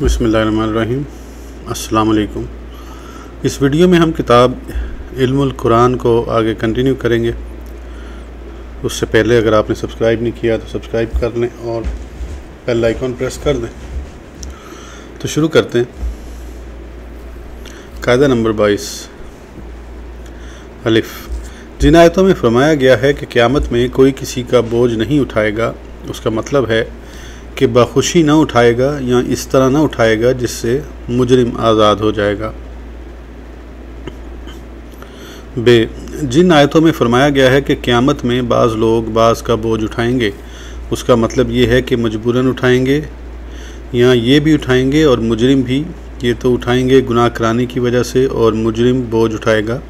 बिस्मिल्लाहिर्रहमानिर्रहीम। अस्सलाम वालेकुम। इस वीडियो में हम किताब इल्मुल कुरान को आगे कंटिन्यू करेंगे। उससे पहले अगर आपने सब्सक्राइब नहीं किया तो सब्सक्राइब कर लें और बेल आइकॉन प्रेस कर दें। तो शुरू करते हैं। कायदा नंबर 22 अलिफ। जिन आयतों में फरमाया गया है कि क़यामत में कोई किसी का बोझ नहीं उठाएगा, उसका मतलब है कि बखुशी न उठाएगा या इस तरह न उठाएगा जिससे मुजरिम आज़ाद हो जाएगा। बे। जिन आयतों में फरमाया गया है कि क़यामत में बाज़ लोग बाज़ का बोझ उठाएंगे, उसका मतलब ये है कि मजबूरन उठाएंगे या ये भी उठाएंगे और मुजरिम भी। ये तो उठाएंगे गुनाह कराने की वजह से और मुजरिम बोझ उठाएगा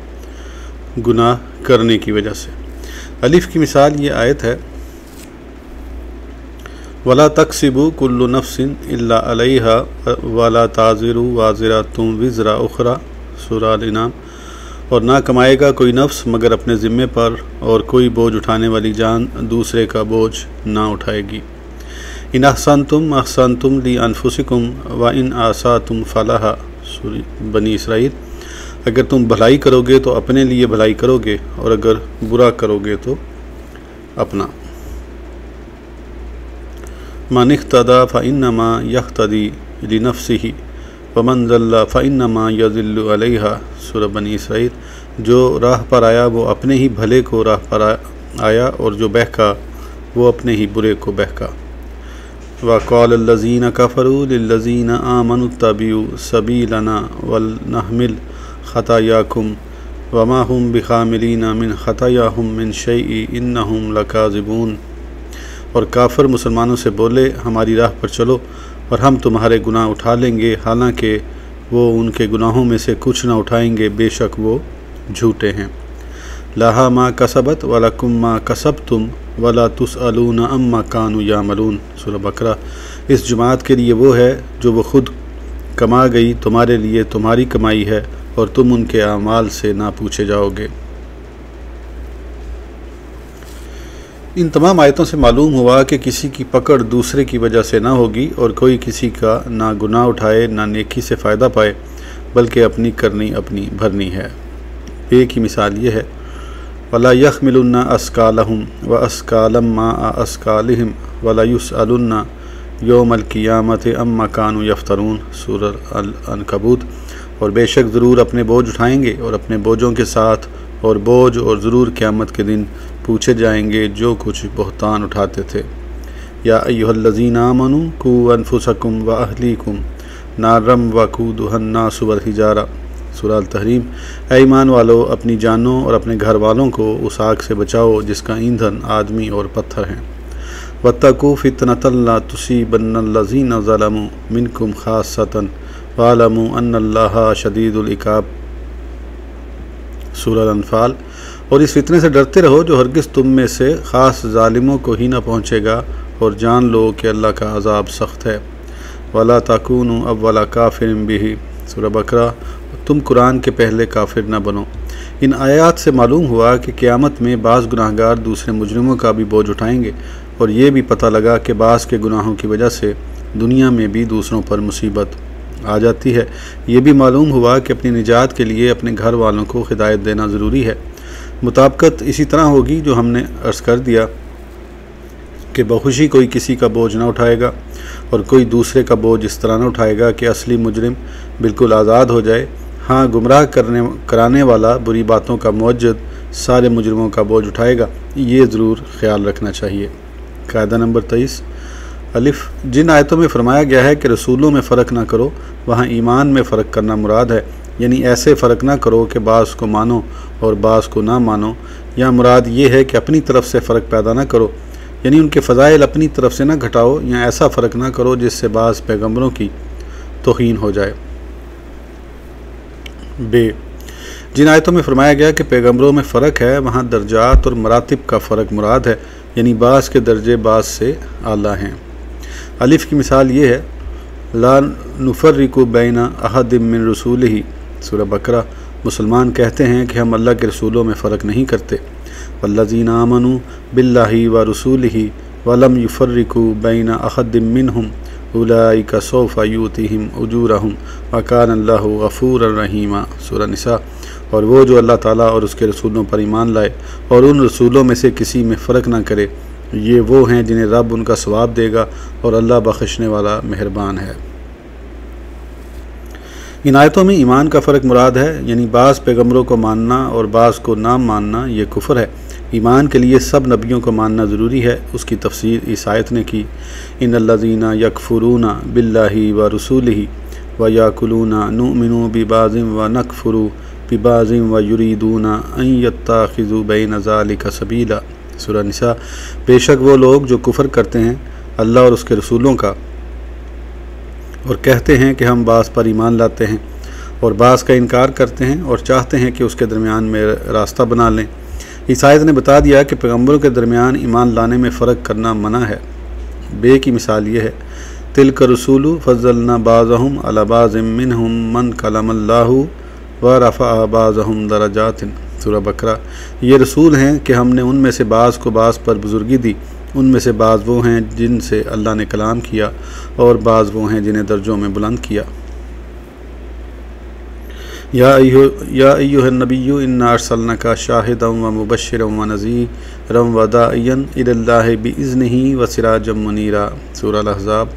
गुनाह करने की वजह से। अलिफ की मिसाल ये आयत है, वला तक्सिबु कुल्लु नफ्सिन इल्ला अलैहा वला ताज़िरु वाज़िरतुम विज़रा उख़रा, सूरा अल-इनाम। और ना कमाएगा कोई नफ्स मगर अपने ज़िम्मे पर, और कोई बोझ उठाने वाली जान दूसरे का बोझ ना उठाएगी। इन अहसनतुम ली अनफुसिकुम व इन आसातुम फलाहा, सूरा बनी इसराइल। अगर तुम भलाई करोगे तो अपने लिए भलाई करोगे और अगर बुरा करोगे तो अपना। मन इख्तदा फ़इन्नमा यख्तदी लिनफ्सिही वमन ज़ल्ला फ़इन्नमा यज़िल्लु अलैहा, सूरा बनी इसराइल। जो राह पर आया वो अपने ही भले को राह पर आया और जो बहका वो अपने ही बुरे को बहका। वक़ाल अल्लज़ीना कफ़रू लिल्लज़ीना आमनु इत्तबिऊ सबीलना वलनहमिल ख़तायाकुम वमा हुम बिखामिलीना मिन ख़तायाहुम मिन शैई इन्नहुम लकाज़िबून। और काफिर मुसलमानों से बोले, हमारी राह पर चलो और हम तुम्हारे गुनाह उठा लेंगे, हालांकि वो उनके गुनाहों में से कुछ ना उठाएंगे, बेशक वो झूठे हैं। लाहा मा कसबत वलकुम मा कसबतुम वला तुसअलूना अम्मा कानू यामलून, सूरा बकरा। इस जमात के लिए वो है जो वो खुद कमा गई, तुम्हारे लिए तुम्हारी कमाई है और तुम उनके अमाल से ना पूछे जाओगे। इन तमाम आयतों से मालूम हुआ कि किसी की पकड़ दूसरे की वजह से ना होगी और कोई किसी का ना गुनाह उठाए ना नेकी से फ़ायदा पाए, बल्कि अपनी करनी अपनी भरनी है। बे की मिसाल ये है, वला यहमिलुन्ना अस्कालहुम व अस्कालम मा अस्कालिहिम वला युसअलुन्ना यौमल क़ियामति अम्मा कानू यफ्तरून, सूरा अल-अनकबूत। और बेशक ज़रूर अपने बोझ उठाएंगे और अपने बोझों के साथ और बोझ, और ज़रूर क़यामत के दिन पूछे जाएंगे जो कुछ बहतान उठाते थे। या अय्युहल्लज़ीना आमनू कू अनफुसकुम व अहलीकुम नारम वक़ूदुहन नासु वल हिजारा, सूरा अल-तहरीम। ऐ ईमान वालो, अपनी जानों और अपने घर वालों को उस आग से बचाओ जिसका ईंधन आदमी और पत्थर हैं। वत्तकू फितनतन ला तुसीबन्नल्लज़ीना ज़लमू मिनकुम खास्सतन वालमू अन्नल्लाहा शदीदुल इक़ाब, सूरा अल-अनफ़ाल। और इस फितने से डरते रहो जो हरगिज़ तुम में से ख़ास ज़ालिमों को ही न पहुँचेगा, और जान लो कि अल्लाह का अज़ाब सख्त है। वला तकूनु अव्वला काफ़िरिन बिही, सूरा बकरा। तुम कुरान के पहले काफिर न बनो। इन आयात से मालूम हुआ कि क़यामत में बाज़ गुनाहगार दूसरे मुजरिमों का भी बोझ उठाएंगे, और ये भी पता लगा कि बाज़ के गुनाहों की वजह से दुनिया में भी दूसरों पर मुसीबत आ जाती है। ये भी मालूम हुआ कि अपनी निजात के लिए अपने घर वालों को हिदायत देना ज़रूरी है। मुताबिकत इसी तरह होगी जो हमने अर्ज़ कर दिया कि बखुशी कोई किसी का बोझ ना उठाएगा और कोई दूसरे का बोझ इस तरह ना उठाएगा कि असली मुजरिम बिल्कुल आज़ाद हो जाए। हाँ, गुमराह कराने वाला बुरी बातों का मुअज्जिद सारे मुजरिमों का बोझ उठाएगा, ये ज़रूर ख्याल रखना चाहिए। कायदा नंबर 23 अलिफ। जिन आयतों में फरमाया गया है कि रसूलों में फ़र्क ना करो, वहाँ ईमान में फ़र्क करना मुराद है। यानी ऐसे फ़र्क ना करो कि बाज़ को मानो और बाज़ को ना मानो। या मुराद ये है कि अपनी तरफ से फ़र्क पैदा ना करो, यानी उनके फ़ज़ाइल अपनी तरफ से ना घटाओ, या ऐसा फ़र्क ना करो जिससे बाज़ पैगम्बरों की तौहीन हो जाए। बे। जिन आयतों में फरमाया गया कि पैगम्बरों में फ़र्क है, वहाँ दर्जात और मरातिब का फ़र्क मुराद है, यानी बाज़ के दर्जे बाज़ से आला हैं। अलिफ की मिसाल ये है, ला नुफ़र्रिकु बैना अहदिम मिन रसूलिही, सूरा बकरा। मुसलमान कहते हैं कि हम अल्लाह के रसूलों में फ़र्क नहीं करते। वल्लज़ीना आमनू बिल्लाहि व रसूलिही वलम युफ़र्रिकु बैना अहदिम मिनहुम उलाइका सौफा यूतिहिम उजूरहुम वकान अल्लाहु गफूरर रहीमा। सूरह निसा। और वो जो अल्लाह ताला और उसके रसूलों पर ईमान लाए और उन रसूलों में से किसी में फ़र्क ना करे, ये वो हैं जिन्हें रब उनका सवाब देगा और अल्लाह बख्शने वाला मेहरबान है। इन आयतों में ईमान का फ़र्क मुराद है, यानी बाज़ पैगम्बरों को मानना और बाज़ को ना मानना ये कुफ्र है। ईमान के लिए सब नबियों को मानना ज़रूरी है। उसकी तफसीर इस आयत ने की, इन्नल्लज़ीना यकफुरूना बिल्लाहि व रसूलिहि व याकुलूना नुमिनु बिबाज़िम व नकफुरु बिबाज़िम व युरीदूना अन यत्ताखिज़ू बैन ज़ालिका सबीला। सूरह निसा। बेशक वो लोग जो कुफ्र करते हैं अल्लाह और उसके रसूलों का और कहते हैं कि हम बास पर ईमान लाते हैं और बास का इनकार करते हैं और चाहते हैं कि उसके दरमियान में रास्ता बना लें। इस आयत ने बता दिया कि पैगम्बरों के दरमियान ईमान लाने में फ़र्क करना मना है। बे की मिसाल ये है, तिल्क रसूलु फज़लना बाज़हुम अला बाज़िम मिनहुम मन कलमल्लाहु व रफ़अ बाज़हुम दरजातिन। सूरह बकरा। ये रसूल हैं कि हमने उनमें से बाज़ को बाज़ पर बुज़ुर्गी दी, उनमें से बाज़ वो हैं जिनसे अल्लाह ने कलाम किया और बाज़ वो हैं जिन्हें दर्जों में बुलंद किया। या अय्युहन नबिय्यु इन्ना अर्सलनाका शाहिदम व मुबश्शिरम व नज़ीरम व दाइयन इलल्लाहि बिइज़्निही व सिराजम मुनीरा। सूरह अल-अहज़ाब।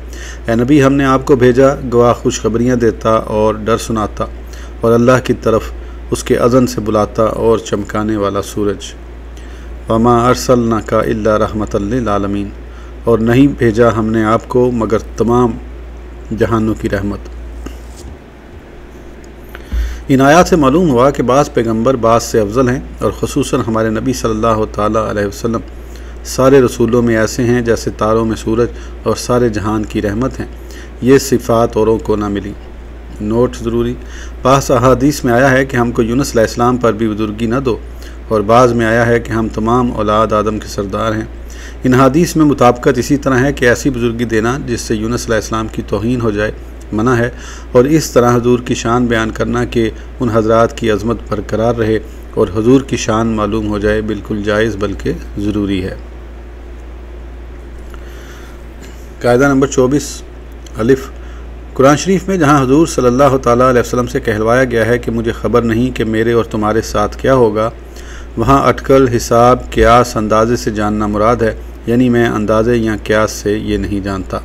ए नबी, हमने आपको भेजा गवाह खुशखबरियाँ देता और डर सुनाता और अल्लाह की तरफ उसके अज़न से बुलाता और चमकाने वाला सूरज। वमा अर्सलनाका इल्ला रहमतल लिल आलमीन, और नहीं भेजा हमने आपको मगर तमाम जहानों की रहमत। इन आयात से मालूम हुआ कि बाज़ पैगम्बर बाज़ से अफजल हैं और ख़ुसूसन हमारे नबी सल्लल्लाहु ताला अलैहि वसल्लम सारे रसूलों में ऐसे हैं जैसे तारों में सूरज और सारे जहान की रहमत हैं। ये सिफ़ात औरों को ना मिली। नोट ज़रूरी, बाज़ अहादीस में आया है कि हमको यूनुस अलैहिस्सलाम पर भी बुजुर्गी न दो और बाज़ में आया है कि हम तमाम औलाद आदम के सरदार हैं। इन हदीस में मुताबिकत इसी तरह है कि ऐसी बुजुर्गी देना जिससे यूनुस अलैहिस्सलाम की तौहीन हो जाए मना है, और इस तरह हुजूर की शान बयान करना कि उन हज़रात की अज़मत बरकरार रहे और हुजूर की शान मालूम हो जाए बिल्कुल जायज़ बल्कि ज़रूरी है। कायदा नंबर 24 अलिफ़। कुरान शरीफ में जहाँ हुजूर सल्लल्लाहु ताला अलैहि वसल्लम से कहलवाया गया है कि मुझे ख़बर नहीं कि मेरे और तुम्हारे साथ क्या होगा, वहाँ अटकल, हिसाब, क़यास, अंदाज़े से जानना मुराद है, यानी मैं अंदाज़े या क़यास से ये नहीं जानता।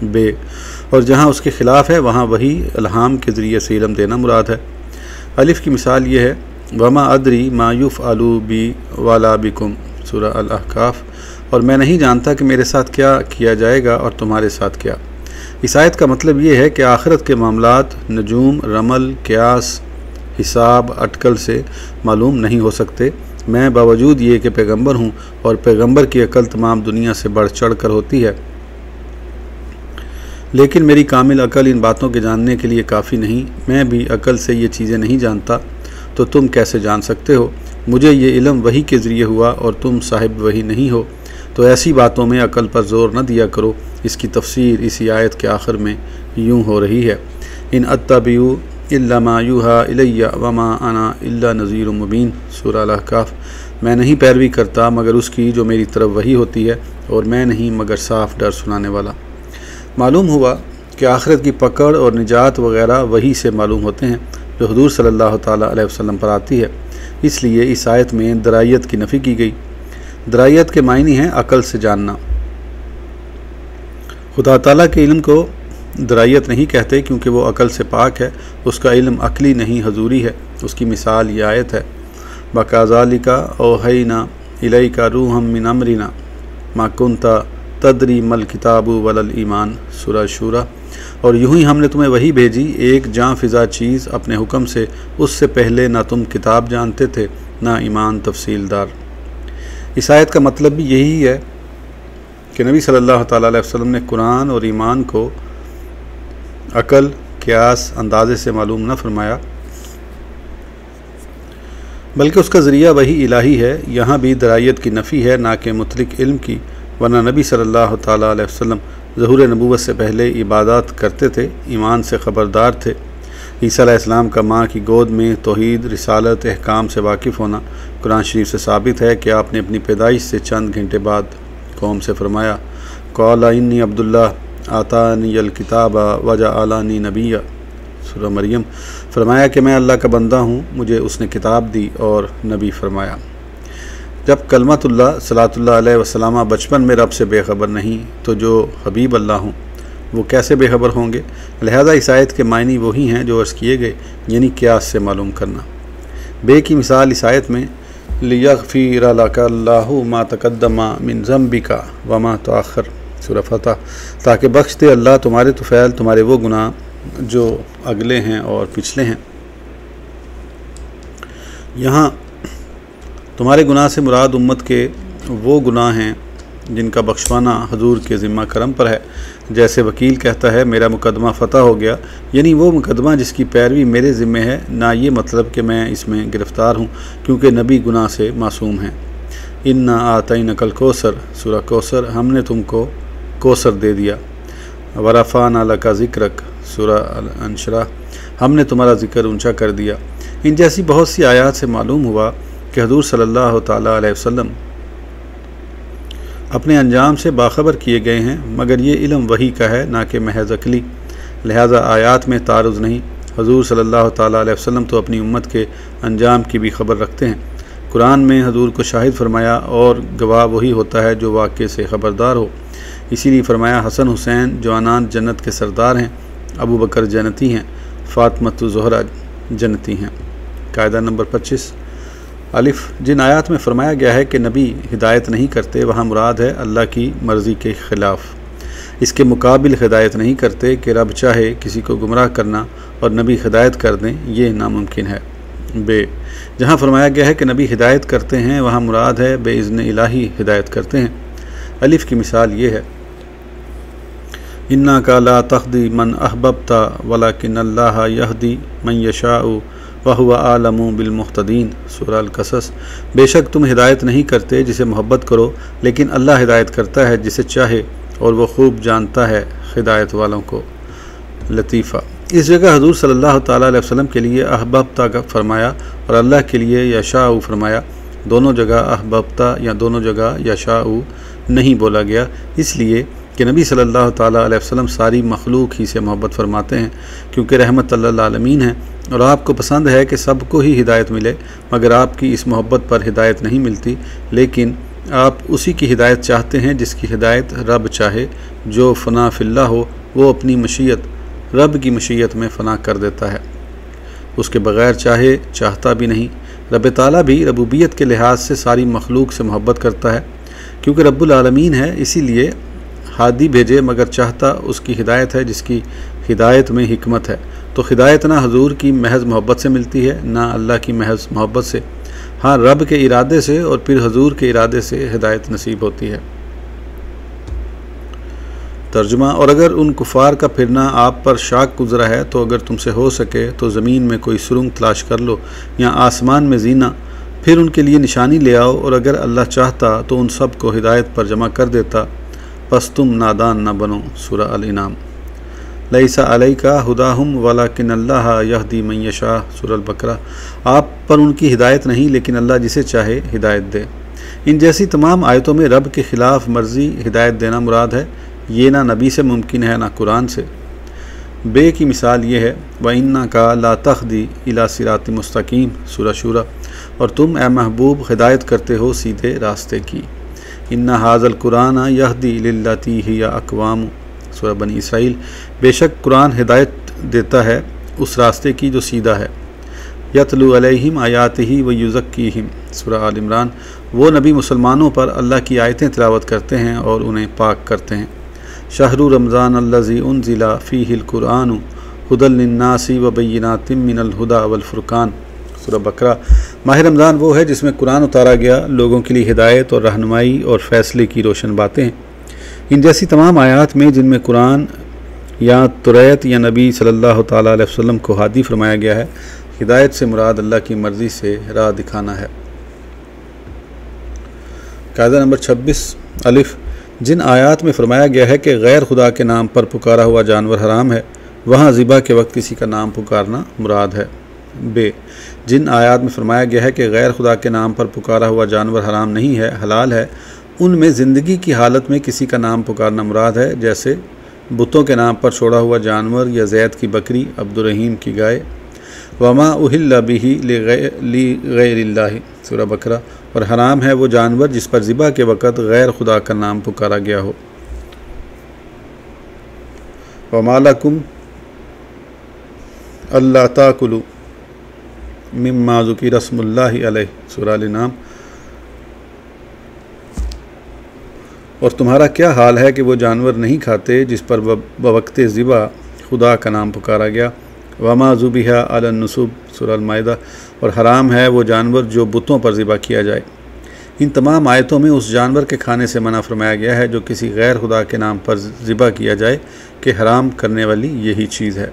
बे। और जहाँ उसके ख़िलाफ़ है वहाँ वही इल्हाम के ज़रिए से इल्म देना मुराद है। अलिफ़ की मिसाल ये है, वमा अदरी मा युफ़अलु बी वाला बिकुम। सूरह अल-अहकाफ़। और मैं नहीं जानता कि मेरे साथ क्या किया जाएगा और तुम्हारे साथ क्या। इस आयत का मतलब ये है कि आखिरत के मामलात नजूम, रमल, क़यास, हिसाब, अटकल से मालूम नहीं हो सकते। मैं बावजूद ये कि पैगंबर हूँ और पैगंबर की अकल तमाम दुनिया से बढ़ चढ़ कर होती है, लेकिन मेरी कामिल अकल इन बातों के जानने के लिए काफ़ी नहीं। मैं भी अकल से ये चीज़ें नहीं जानता तो तुम कैसे जान सकते हो। मुझे ये इल्म वही के ज़रिए हुआ और तुम साहिब वही नहीं हो, तो ऐसी बातों में अकल पर ज़ोर न दिया करो। इसकी तफसीर इसी आयत के आखिर में यूँ हो रही है, इन अत्तबिउ इल्ला मा यूहा इलैया वमा अना इल्ला नज़ीरुम मुबीन। सूरह अल-अहकाफ़। मैं नहीं पैरवी करता मगर उसकी जो मेरी तरफ वही होती है और मैं नहीं मगर साफ डर सुनाने वाला। मालूम हुआ कि आखिरत की पकड़ और निजात वग़ैरह वही से मालूम होते हैं जो हुजूर सल्लल्लाहु ताला अलैहि वसल्लम पर आती है। इसलिए इस आयत में दरायत की नफ़ी की गई। दरायत के मायने हैं अकल से जानना। खुदा ताला के इल्म को दरायत नहीं कहते क्योंकि वो अकल से पाक है। उसका इल्म अकली नहीं हजूरी है। उसकी मिसाल ये आयत है, बकाज़ालिका औहैना इलैका रूहम मिन अमरिना मा कुंता तदरी मल किताबु वलल ईमान। सूरह शूरा। और यूँ ही हमने तुम्हें वही भेजी, एक जाँ फ़िज़ा चीज़ अपने हुक्म से, उससे पहले ना तुम किताब जानते थे ना ईमान तफसीलदार। इस आयत का मतलब भी यही है कि नबी सल्लल्लाहु ताला अलैहि वसल्लम ने कुरान और ईमान को अकल, क़यास, अंदाज़े से मालूम न फरमाया बल्कि उसका ज़रिया वही इलाही है। यहाँ भी दरायत की नफ़ी है ना कि मुतलक इल्म की, वरना नबी सल्लल्लाहु ताला अलैहि वसल्लम ज़हूर नबूवत से पहले इबादत करते थे, ईमान से ख़बरदार थे। ईसा अलैहिस्सलाम का माँ की गोद में तौहीद, रिसालत, अहकाम से वाकिफ़ होना कुरान शरीफ से साबित है कि आपने अपनी पैदाइश से चंद घंटे बाद कौम से फ़रमाया, क़ाला इन्नी अब्दुल्लाह आतानियल किताबा वजअलानी नबिया। सूरह मरियम। फरमाया कि मैं अल्लाह का बंदा हूँ, मुझे उसने किताब दी और नबी फरमाया। जब कलमतुल्लाह सल्लल्लाहु अलैहि वसल्लम बचपन में रब से बेखबर नहीं, तो जो हबीब अल्लाह हूँ वो कैसे बेखबर होंगे। लिहाजा इस आयत के मायनी वही हैं जो अर्ज़ किए गए, यानी क़ियास से मालूम करना। बे की मिसाल इस आयत में लियग़फ़िर लका अल्लाहु मा तक़द्दमा मिन ज़ंबिका व मा तअख़्ख़र, सूरह फतह, ताकि बख्श दे अल्लाह तुम्हारे तुफ़ैल, तुम्हारे वो गुनाह जो अगले हैं और पिछले हैं। यहाँ तुम्हारे गुनाह से मुराद उम्मत के वो गुनाह हैं जिनका बख्शवाना हजूर के ज़िम्मा करम पर है। जैसे वकील कहता है मेरा मुकदमा फ़तह हो गया, यानी वो मुकदमा जिसकी पैरवी मेरे ज़िम्मे है, ना ये मतलब कि मैं इसमें गिरफ़्तार हूँ, क्योंकि नबी गुनाह से मासूम हैं। इन्ना आतैनकल कौसर, सूरह कौसर, हमने तुमको कौसर दे दिया। वरफ़अना लका ज़िक्रक, सूरह अल-अंशरा, हमने तुम्हारा ज़िक्र ऊँचा कर दिया। इन जैसी बहुत सी आयात से मालूम हुआ कि हजूर सल्लल्लाहु ताला अलैहि वसल्लम अपने अंजाम से बाखबर किए गए हैं, मगर ये इल्म वही का है, ना कि महज़ अक़ली। लिहाजा आयात में तारुज़ नहीं। हजूर सल्लल्लाहु ताला अलैहि वसल्लम तो अपनी उम्मत के अंजाम की भी खबर रखते हैं। कुरान में हजूर को शाहिद फरमाया और गवाह वही होता है जो वाक़े से ख़बरदार हो। इसीलिए फरमाया हसन हुसैन जवानान जन्नत के सरदार हैं, अबू बकर जन्नती हैं, फ़ातिमा ज़हरा जन्नती हैं। कायदा नंबर 25 अलिफ़, जिन आयात में फ़रमाया गया है कि नबी हिदायत नहीं करते, वहाँ मुराद है अल्लाह की मर्ज़ी के ख़िलाफ़। इसके मुकाबिल हिदायत नहीं करते कि रब चाहे किसी को गुमराह करना और नबी हिदायत कर दें, ये नामुमकिन है। बे, जहाँ फ़रमाया गया है कि नबी हिदायत करते हैं, वहाँ मुराद है बेइज़्न इलाही हिदायत करते हैं। अलिफ़ की मिसाल ये है इन्ना का ला तहदी मन अहबब्ता वलाकिन अल्लाह यहदी मन यशाउ वहुवा आलमु बिलमुहतदीन, सूरह अल-कसस, बेशक तुम हिदायत नहीं करते जिसे मोहब्बत करो, लेकिन अल्लाह हिदायत करता है जिसे चाहे और वह खूब जानता है हिदायत वालों को। लतीफ़ा, इस जगह हजूर सल्लल्लाहु ताला अलैहि वसल्लम के लिए अहबब्ता का फरमाया और अल्लाह के लिए यशाउ फरमाया। दोनों जगह अहबब्ता या दोनों जगह यशाउ नहीं बोला गया, इसलिए कि नबी सल्लल्लाहु ताला अलैहि वसल्लम सारी मखलूक ही से मोहब्बत फरमाते हैं, क्योंकि रहमत लिल आलमीन है और आपको पसंद है कि सबको ही हिदायत मिले, मगर आपकी इस मोहब्बत पर हिदायत नहीं मिलती, लेकिन आप उसी की हिदायत चाहते हैं जिसकी हिदायत रब चाहे। जो फ़ना फिल्लाह हो वो अपनी मशीयत रब की मशीयत में फ़ना कर देता है, उसके बग़ैर चाहे चाहता भी नहीं। रब ताला भी रबूबियत के लिहाज से सारी मखलूक से मोहब्बत करता है, क्योंकि रब्बुल आलमीन है, इसीलिए हादी भेजे, मगर चाहता उसकी हिदायत है जिसकी हिदायत में हिकमत है। तो हिदायत ना हजूर की महज मोहब्बत से मिलती है, ना अल्लाह की महज मोहब्बत से। हाँ, रब के इरादे से और फिर हजूर के इरादे से हिदायत नसीब होती है। तर्जुमा, और अगर उन कुफ़ार का फिरना आप पर शाक गुज़रा है, तो अगर तुमसे हो सके तो ज़मीन में कोई सुरंग तलाश कर लो या आसमान में जीना, फिर उनके लिए निशानी ले आओ, और अगर अल्लाह चाहता तो उन सब को हिदायत पर जमा कर देता, बस तुम नादान न बनो। सूरह अल-इनाम। लैसा अलैका हुदाहुम वलाकिन अल्लाह यहदी मन यशा, सूरह अल-बकरा, आप पर उनकी हिदायत नहीं, लेकिन अल्लाह जिसे चाहे हिदायत दे। इन जैसी तमाम आयतों में रब के ख़िलाफ़ मर्ज़ी हिदायत देना मुराद है। ये ना नबी से मुमकिन है ना कुरान से। बे की मिसाल ये है व इन्ना का ला तहदी इला सिरात मुस्तकीम, सूरह शूरा, और तुम ए महबूब हिदायत करते हो सीधे रास्ते की। इन्ना हाज़ल कुरान यहदी लिल्लती हिया अक़वाम, सूरह बनी इसराइल, बेशक कुरान हिदायत देता है उस रास्ते की जो सीधा है। यतलु अलैहिम आयातिही व युज़क्कीहिम, सूरह आल इमरान, वो नबी मुसलमानों पर अल्लाह की आयतें तिलावत करते हैं और उन्हें पाक करते हैं। शहरु रमज़ान अल्लज़ी उनज़िला फ़ीहिल कुरानु हुदल लिन्नासी व बय्यिनातिम मिनल हुदा वल फ़ुरक़ान, सूरह बकरा, माह रमज़ान वो है जिसमें कुरान उतारा गया, लोगों के लिए हिदायत और रहनुमाई और फ़ैसले की रोशन बातें हैं। इन जैसी तमाम आयात में जिनमें कुरान या तुरैत या नबी सल्लल्लाहु ताला अलैहि वसल्लम को हादी फरमाया गया है, हिदायत से मुराद अल्लाह की मर्ज़ी से राह दिखाना है। कायदा नंबर 26 अलिफ़, जिन आयात में फरमाया गया है कि गैर खुदा के नाम पर पुकारा हुआ जानवर हराम है, वहाँ ज़िबा के वक्त किसी का नाम पुकारना मुराद है। बे, जिन आयात में फरमाया गया है कि गैर खुदा के नाम पर पुकारा हुआ जानवर हराम नहीं है, हलाल है, उनमें ज़िंदगी की हालत में किसी का नाम पुकारना मुराद है, जैसे बुतों के नाम पर छोड़ा हुआ जानवर या ज़ैद की बकरी, अब्दुर्रहीम की गाय। वमा उहिल्ला बिही लिगैरिल्लाह सूरह बकरा, और हराम है वो जानवर जिस पर ज़िबा के वक़्त गैर खुदा का नाम पुकारा गया हो। वमा लकुम अल्ला ताकुलू मिम्मा ज़ुकिर रस्मुल्लाहि अलैहि सूरह अल-नाम, और तुम्हारा क्या हाल है कि वो जानवर नहीं खाते जिस पर बवक्ते ज़िबा खुदा का नाम पुकारा गया। वमा ज़ुबिहा अलन नुसूब सूरह अल-माइदा, और हराम है वो जानवर जो बुतों पर ज़िबा किया जाए। इन तमाम आयतों में उस जानवर के खाने से मना फरमाया गया है जो किसी गैर खुदा के नाम पर ज़िबा किया जाए कि हराम करने वाली यही चीज़ है।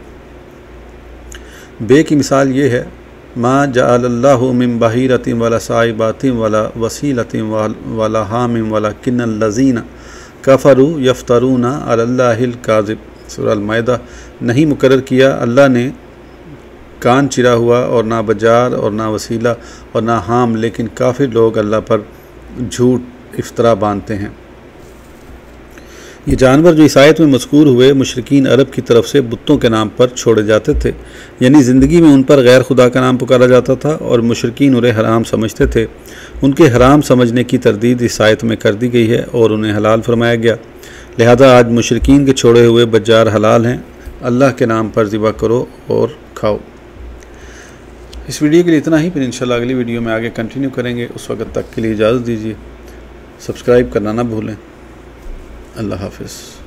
बे की मिसाल ये है, मा जअलल्लाहु मिन बहीरतिन वला साइबातिन वला वसीलतिन वला हामिन वला किन्नल लज़ीना कफरू यफ्तरूना अलल्लाहिल काज़िब सूरह अल-माइदा, नहीं मुकर्रर किया अल्लाह ने कान चिरा हुआ और ना बजार और ना वसीला और ना हाम, लेकिन काफिर लोग अल्लाह पर झूठ इफ्तरा बांधते हैं। ये जानवर जो इस आयत में मज़कूर हुए मुशरिकीन अरब की तरफ से बुतों के नाम पर छोड़े जाते थे, यानी ज़िंदगी में उन पर गैर खुदा का नाम पुकारा जाता था और मुशरिकीन उन्हें हराम समझते थे। उनके हराम समझने की तरदीद इस आयत में कर दी गई है और उन्हें हलाल फरमाया गया। लिहाजा आज मुशरिकीन के छोड़े हुए बजार हलाल हैं। अल्लाह के नाम पर ज़िबा करो और खाओ। इस वीडियो के लिए इतना ही, फिर इंशाल्लाह अगली वीडियो में आगे कंटिन्यू करेंगे। उस वक्त तक के लिए इजाज़त दीजिए। सब्सक्राइब करना ना भूलें। अल्लाह हाफ़िज़।